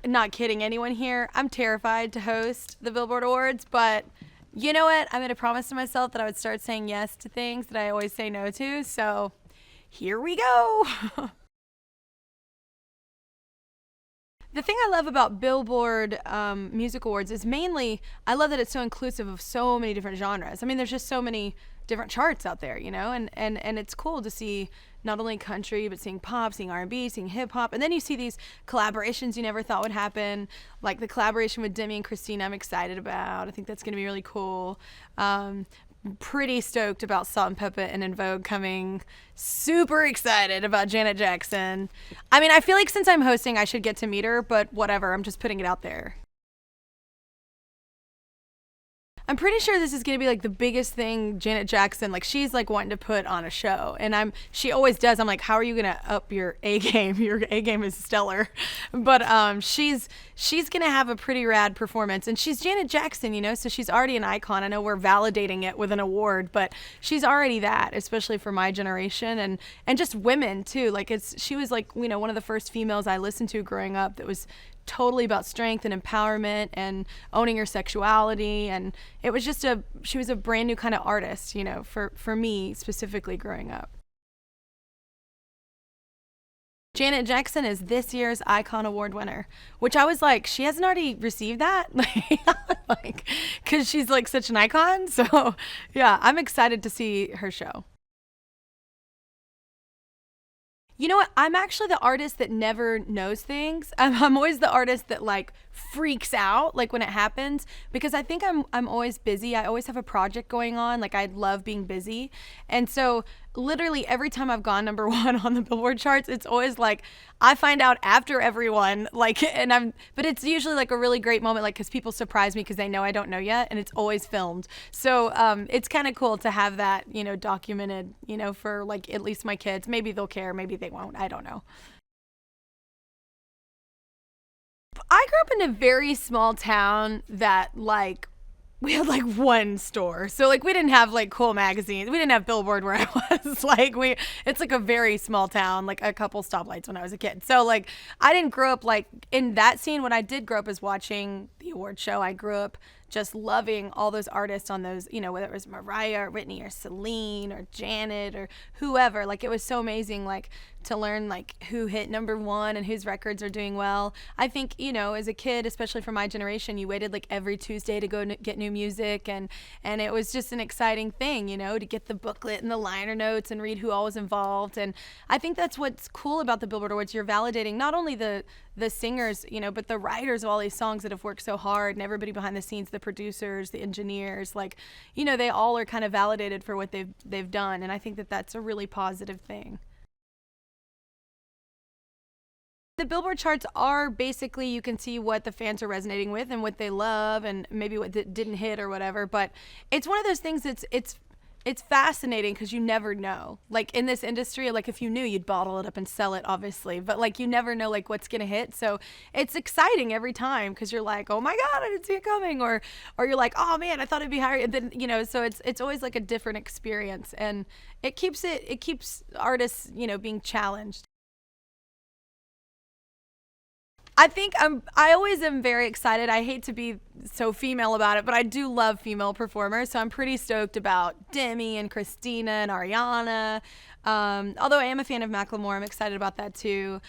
not kidding anyone here. I'm terrified to host the Billboard Awards, but you know what? I made a promise to myself that I would start saying yes to things that I always say no to. So here we go. The thing I love about Billboard Music Awards is mainly I love that it's so inclusive of so many different genres. I mean, there's just so many different charts out there, you know, and it's cool to see not only country but seeing pop, seeing R&B, seeing hip hop, and then you see these collaborations you never thought would happen, like the collaboration with Demi and Christina. I'm excited about. I think that's going to be really cool. Pretty stoked about Salt and Pepper and In Vogue coming. Super excited about Janet Jackson. I mean, I feel like since I'm hosting, I should get to meet her, but whatever. I'm just putting it out there. I'm pretty sure this is gonna be like the biggest thing Janet Jackson, like she's like wanting to put on a show, and she always does. I'm like, how are you gonna up your A game? Your A game is stellar, but she's gonna have a pretty rad performance, and she's Janet Jackson, you know, so she's already an icon. I know we're validating it with an award, but she's already that, especially for my generation, and just women too. Like she was like, you know, one of the first females I listened to growing up that was totally about strength and empowerment and owning your sexuality, and it was just she was a brand new kind of artist, you know, for me specifically growing up. Janet Jackson is this year's Icon Award winner, which I was like, she hasn't already received that, like, because she's like such an icon. So yeah, I'm excited to see her show. You know what? I'm actually the artist that never knows things. I'm always the artist that like freaks out like when it happens, because I think I'm always busy. I always have a project going on. Like I love being busy. And so literally every time I've gone number one on the Billboard charts, it's always like I find out after everyone, like, but it's usually like a really great moment, like, because people surprise me because they know I don't know yet, and it's always filmed. So it's kind of cool to have that, you know, documented, you know, for like at least my kids. Maybe they'll care, maybe they won't. I don't know. I grew up in a very small town that like we had like one store. So like we didn't have like cool magazines. We didn't have Billboard where I was. Like it's like a very small town, like a couple stoplights when I was a kid. So like I didn't grow up like in that scene. What I did grow up is watching the award show. I grew up just loving all those artists on those, you know, whether it was Mariah or Whitney or Celine or Janet or whoever. Like it was so amazing, like to learn like who hit number one and whose records are doing well. I think, you know, as a kid, especially for my generation, you waited like every Tuesday to go get new music, and it was just an exciting thing, you know, to get the booklet and the liner notes and read who all was involved. And I think that's what's cool about the Billboard Awards. You're validating not only the singers, you know, but the writers of all these songs that have worked so hard, and everybody behind the scenes, the producers, the engineers, like, you know, they all are kind of validated for what they've done. And I think that that's a really positive thing. The Billboard charts are basically, you can see what the fans are resonating with and what they love and maybe what didn't hit or whatever. But it's one of those things that's it's fascinating because you never know. Like in this industry, like if you knew, you'd bottle it up and sell it, obviously. But like you never know like what's gonna hit. So it's exciting every time because you're like, oh my god, I didn't see it coming, or you're like, oh man, I thought it'd be higher. And then, you know, so it's always like a different experience, and it keeps artists, you know, being challenged. I always am very excited. I hate to be so female about it, but I do love female performers. So I'm pretty stoked about Demi and Christina and Ariana. Although I am a fan of Macklemore, I'm excited about that too.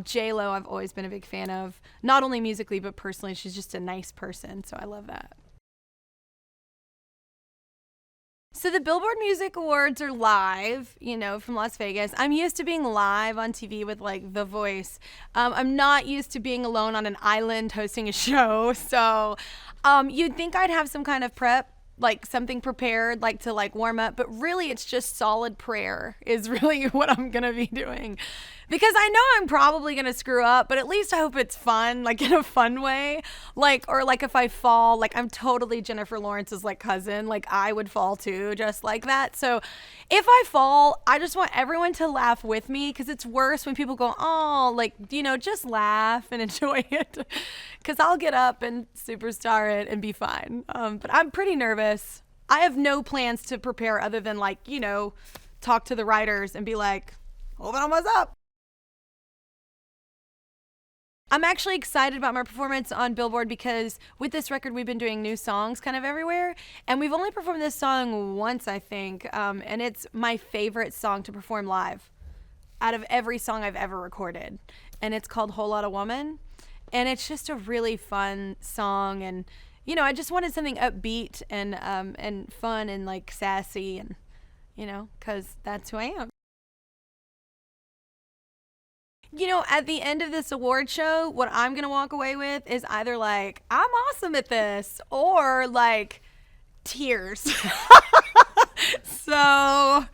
J-Lo, I've always been a big fan of, not only musically, but personally. She's just a nice person. So I love that. So the Billboard Music Awards are live, you know, from Las Vegas. I'm used to being live on TV with like The Voice. I'm not used to being alone on an island hosting a show. So you'd think I'd have some kind of prep, like something prepared, like to like warm up, but really it's just solid prayer is really what I'm gonna be doing, because I know I'm probably gonna screw up, but at least I hope it's fun, like in a fun way, like, or like if I fall, like I'm totally Jennifer Lawrence's like cousin, like I would fall too, just like that. So if I fall, I just want everyone to laugh with me, because it's worse when people go, oh, like, you know, just laugh and enjoy it, because I'll get up and superstar it and be fine. But I'm pretty nervous. I have no plans to prepare other than like, you know, talk to the writers and be like, hold on, what's up? I'm actually excited about my performance on BillBoard because with this record, we've been doing new songs kind of everywhere. And we've only performed this song once, I think. And it's my favorite song to perform live out of every song I've ever recorded. And it's called Whole Lotta Woman. And it's just a really fun song. And, you know, I just wanted something upbeat and fun and like sassy and, you know, because that's who I am. You know, at the end of this award show, what I'm going to walk away with is either like, I'm awesome at this, or like tears. So,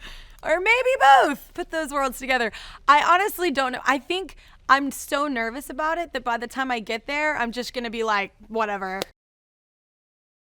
or maybe both. Put those worlds together. I honestly don't know. I think I'm so nervous about it that by the time I get there, I'm just going to be like, whatever.